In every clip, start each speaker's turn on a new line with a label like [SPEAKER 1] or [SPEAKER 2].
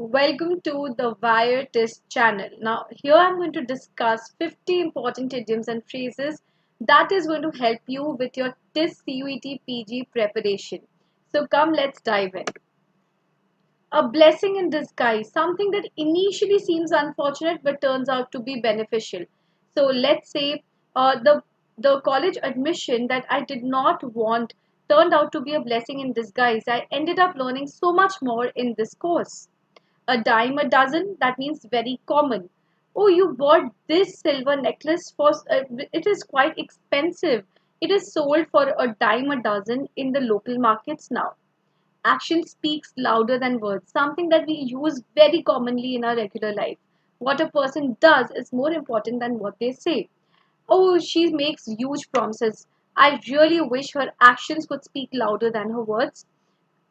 [SPEAKER 1] Welcome to the Wire Test channel. Now, here I'm going to discuss 50 important idioms and phrases that is going to help you with your TIS CUET PG preparation. So, come, let's dive in. A blessing in disguise, something that initially seems unfortunate but turns out to be beneficial. So, let's say the college admission that I did not want turned out to be a blessing in disguise. I ended up learning so much more in this course. A dime a dozen, that means very common. Oh, you bought this silver necklace for it is quite expensive. It is sold for a dime a dozen in the local markets now. Action speaks louder than words, something that we use very commonly in our regular life. What a person does is more important than what they say. Oh, she makes huge promises. I really wish her actions could speak louder than her words.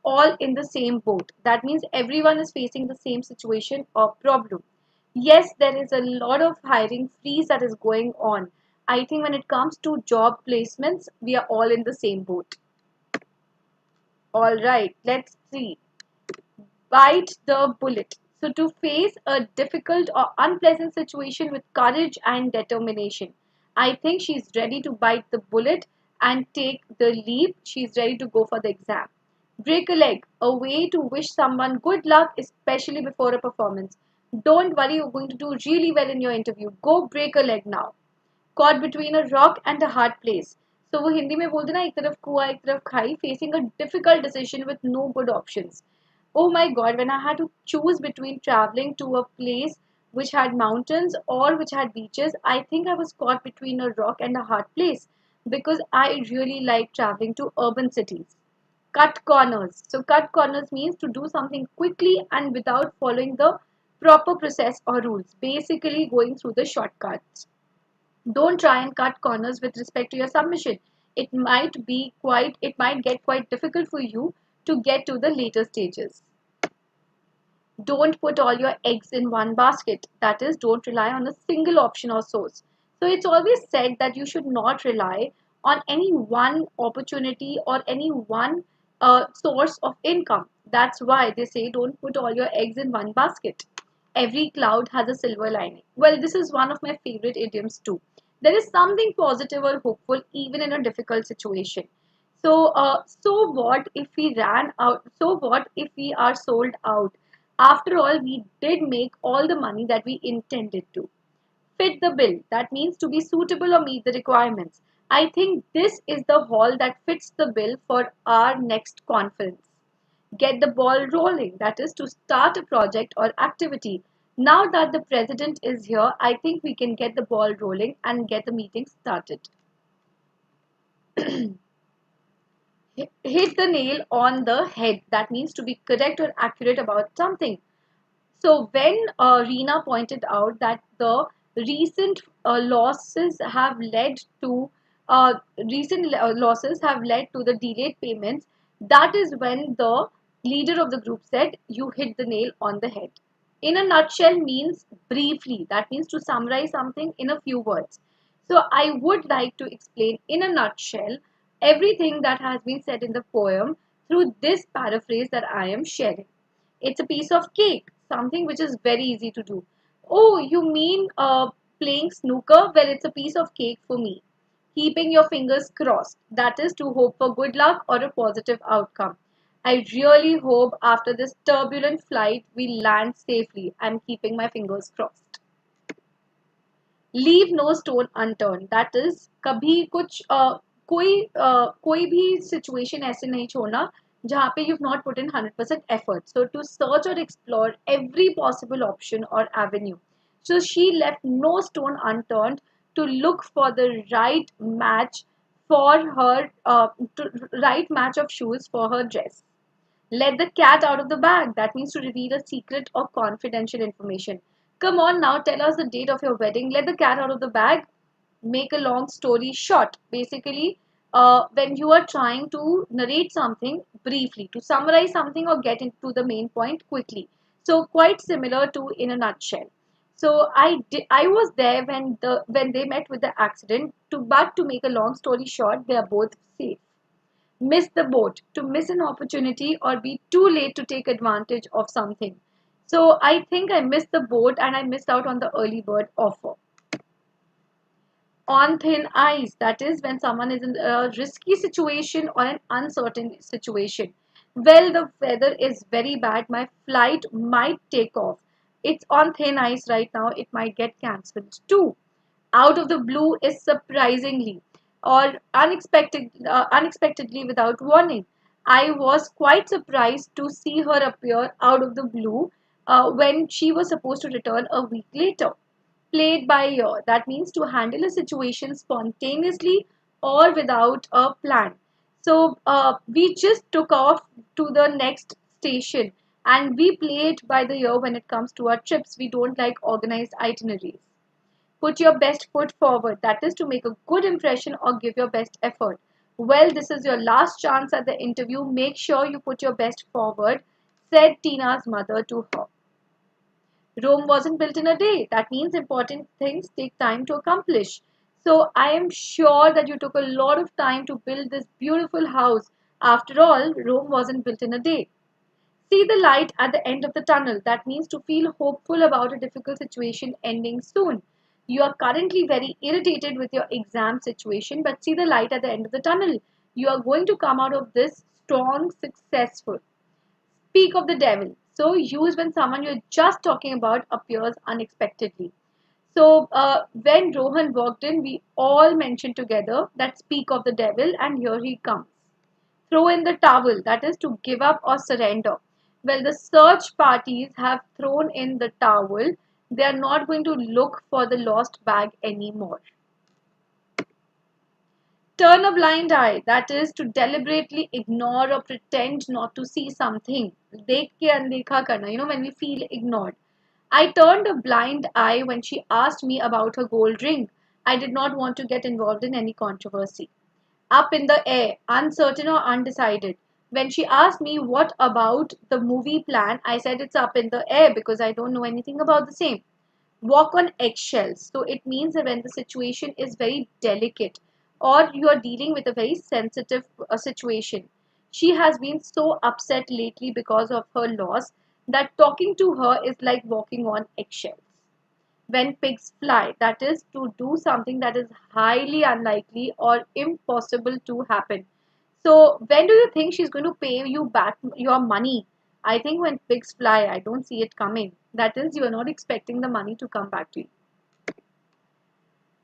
[SPEAKER 1] All in the same boat. That means everyone is facing the same situation or problem. Yes, there is a lot of hiring freeze that is going on. I think when it comes to job placements, we are all in the same boat. All right, let's see. Bite the bullet. So, to face a difficult or unpleasant situation with courage and determination. I think she's ready to bite the bullet and take the leap. She's ready to go for the exam. Break a leg, a way to wish someone good luck, especially before a performance. Don't worry, you're going to do really well in your interview. Go break a leg now. Caught between a rock and a hard place. So वो हिंदी में बोलते ना एक तरफ कुआं एक तरफ खाई facing a difficult decision with no good options. Oh my god, when I had to choose between traveling to a place which had mountains or which had beaches, I think I was caught between a rock and a hard place because I really like traveling to urban cities. Cut corners. So, cut corners means to do something quickly and without following the proper process or rules, basically going through the shortcuts. Don't try and cut corners with respect to your submission. It might get quite difficult for you to get to the later stages. Don't put all your eggs in one basket. That is, don't rely on a single option or source. So it's always said that you should not rely on any one opportunity or any one source of income. That's why they say don't put all your eggs in one basket. Every cloud has a silver lining. Well, this is one of my favorite idioms too. There is something positive or hopeful even in a difficult situation. So what if we ran out? So what if we are sold out? After all, we did make all the money that we intended to. Fit the bill. That means to be suitable or meet the requirements. I think this is the hall that fits the bill for our next conference. Get the ball rolling. That is to start a project or activity. Now that the president is here, I think we can get the ball rolling and get the meeting started. Hit the nail on the head. That means to be correct or accurate about something. So when Reena pointed out that the recent losses have led to losses have led to the delayed payments, that is when the leader of the group said, "You hit the nail on the head." In a nutshell means briefly. That means to summarize something in a few words. So I would like to explain in a nutshell everything that has been said in the poem through this paraphrase that I am sharing. It's a piece of cake, something which is very easy to do. Oh, you mean playing snooker? Well, it's a piece of cake for me. Keeping your fingers crossed, that is to hope for good luck or a positive outcome. I really hope after this turbulent flight we land safely. I'm keeping my fingers crossed. Leave no stone unturned. That is कभी कुछ कोई भी situation ऐसे नहीं छोड़ना जहाँ पे you've not put in 100% effort. So to search or explore every possible option or avenue. So she left no stone unturned to look for the for her right match of shoes for her dress. Let the cat out of the bag. That means to reveal a secret or confidential information. Come on now, tell us the date of your wedding. Let the cat out of the bag. Make a long story short. Basically, when you are trying to narrate something briefly, to summarize something or get into the main point quickly. So quite similar to in a nutshell. So I was there when they met with the accident. But to make a long story short, they are both safe. Miss the boat, to miss an opportunity or be too late to take advantage of something. So I think I missed the boat and I missed out on the early bird offer. On thin ice, that is when someone is in a risky situation or an uncertain situation. Well, the weather is very bad, my flight might take off. It's on thin ice right now, it might get cancelled too. Out of the blue is surprisingly or unexpectedly without warning. I was quite surprised to see her appear out of the blue when she was supposed to return a week later. Played by ear. That means to handle a situation spontaneously or without a plan. So we just took off to the next station and we play it by the ear when it comes to our trips. We don't like organized itineraries. Put your best foot forward. That is to make a good impression or give your best effort. Well, this is your last chance at the interview. Make sure you put your best forward, said Tina's mother to her. Rome wasn't built in a day. That means important things take time to accomplish. So I am sure that you took a lot of time to build this beautiful house. After all, Rome wasn't built in a day. See the light at the end of the tunnel. That means to feel hopeful about a difficult situation ending soon. You are currently very irritated with your exam situation, but see the light at the end of the tunnel. You are going to come out of this strong, successful. Speak of the devil. So use when someone you're just talking about appears unexpectedly. So when Rohan walked in, we all mentioned together that speak of the devil, and here he comes. Throw in the towel, that is to give up or surrender. Well, the search parties have thrown in the towel. They are not going to look for the lost bag anymore. Turn a blind eye, that is to deliberately ignore or pretend not to see something. देख के अनदेखा करना, when we feel ignored. I turned a blind eye when she asked me about her gold ring. I did not want to get involved in any controversy. Up in the air, uncertain or undecided. When she asked me what about the movie plan, I said it's up in the air because I don't know anything about the same. Walk on eggshells. So it means that when the situation is very delicate or you are dealing with a very sensitive situation. She has been so upset lately because of her loss that talking to her is like walking on eggshells. When pigs fly, that is to do something that is highly unlikely or impossible to happen. So, when do you think she's going to pay you back your money? I think when pigs fly, I don't see it coming. That is, you are not expecting the money to come back to you.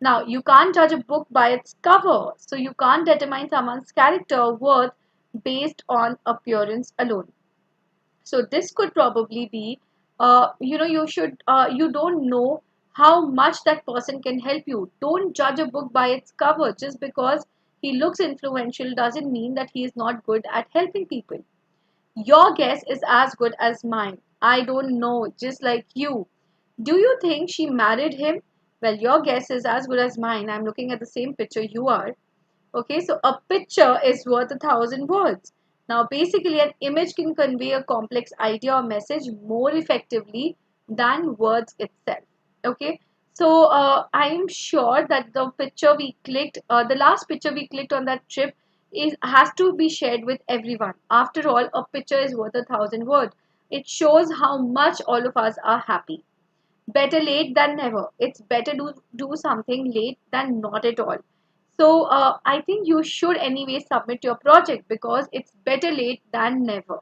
[SPEAKER 1] Now, you can't judge a book by its cover, so you can't determine someone's character worth based on appearance alone. So this could probably be, you don't know how much that person can help you. Don't judge a book by its cover. Just because he looks influential doesn't mean that he is not good at helping people. Your guess is as good as mine. I don't know, just like you. Do you think she married him? Well, your guess is as good as mine. I'm looking at the same picture you are. Okay, so a picture is worth 1,000 words. Now, basically, an image can convey a complex idea or message more effectively than words itself. Okay, so I am sure that the picture we clicked, the last picture we clicked on that trip, has to be shared with everyone. After all, a picture is worth 1,000 words. It shows how much all of us are happy. Better late than never. It's better to do something late than not at all. So I think you should anyway submit your project because it's better late than never.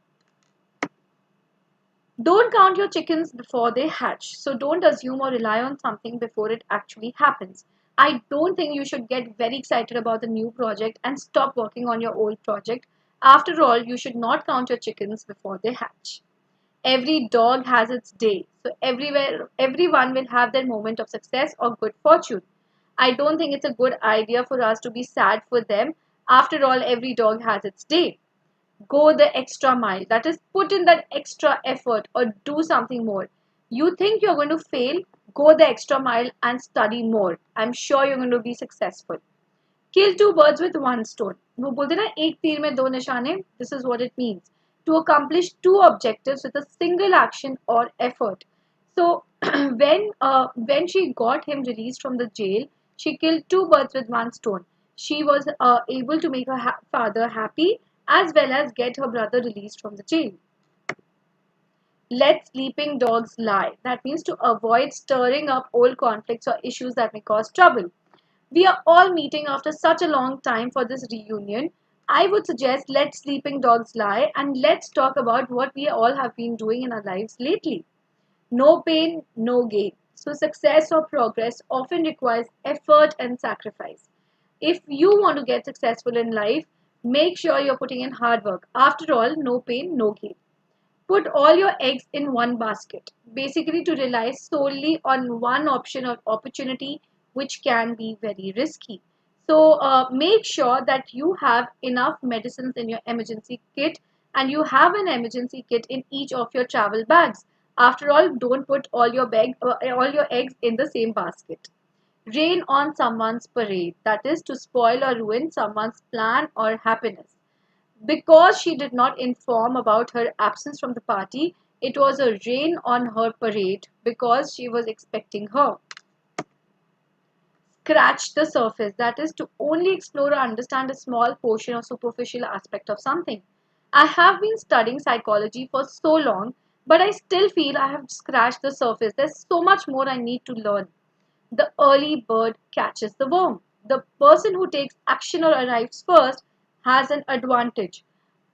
[SPEAKER 1] Don't count your chickens before they hatch. So don't assume or rely on something before it actually happens. I don't think you should get very excited about the new project and stop working on your old project. After all, you should not count your chickens before they hatch. Every dog has its day. So everyone will have their moment of success or good fortune. I don't think it's a good idea for us to be sad for them. After all, every dog has its day. Go the extra mile. That is, put in that extra effort or do something more. You think you're going to fail? Go the extra mile and study more. I'm sure you're going to be successful. Kill two birds with one stone. वो बोलते ना एक तीर में दो निशाने. This is what it means to accomplish two objectives with a single action or effort. So when she got him released from the jail, she killed two birds with one stone. She was able to make her father happy as well as get her brother released from the jail. Let sleeping dogs lie. That means to avoid stirring up old conflicts or issues that may cause trouble. We are all meeting after such a long time for this reunion. I would suggest let sleeping dogs lie and let's talk about what we all have been doing in our lives lately. No pain, no gain. So, success or progress often requires effort and sacrifice. If you want to get successful in life, make sure you're putting in hard work. After all, no pain, no gain. Put all your eggs in one basket, basically to rely solely on one option or opportunity, which can be very risky. So make sure that you have enough medicines in your emergency kit and you have an emergency kit in each of your travel bags. After all, don't put all your eggs in the same basket. Rain on someone's parade, that is to spoil or ruin someone's plan or happiness. Because she did not inform about her absence from the party, it was a rain on her parade because she was expecting her. Scratch the surface, that is to only explore or understand a small portion or superficial aspect of something. I have been studying psychology for so long, but I still feel I have scratched the surface. There's so much more I need to learn. The early bird catches the worm. The person who takes action or arrives first has an advantage.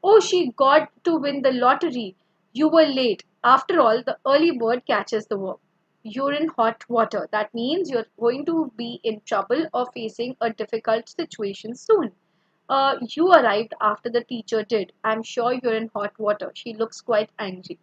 [SPEAKER 1] Oh, she got to win the lottery. You were late. After all, the early bird catches the worm. You're in hot water. That means you're going to be in trouble or facing a difficult situation soon. You arrived after the teacher did. I'm sure you're in hot water. She looks quite angry.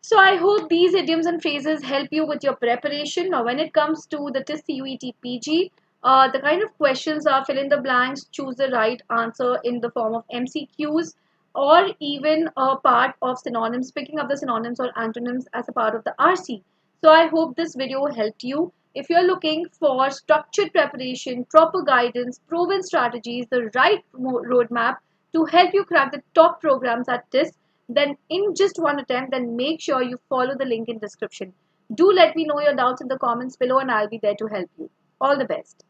[SPEAKER 1] So I hope these idioms and phrases help you with your preparation. Now, when it comes to the TIS CUET PG, the kind of questions are fill in the blanks, choose the right answer in the form of MCQs, or even a part of synonyms, picking up the synonyms or antonyms as a part of the RC. So I hope this video helped you. If you're looking for structured preparation, proper guidance, proven strategies, the right roadmap to help you crack the top programs at TIS, then in just one attempt, then make sure you follow the link in description. Do let me know your doubts in the comments below and I'll be there to help you. All the best.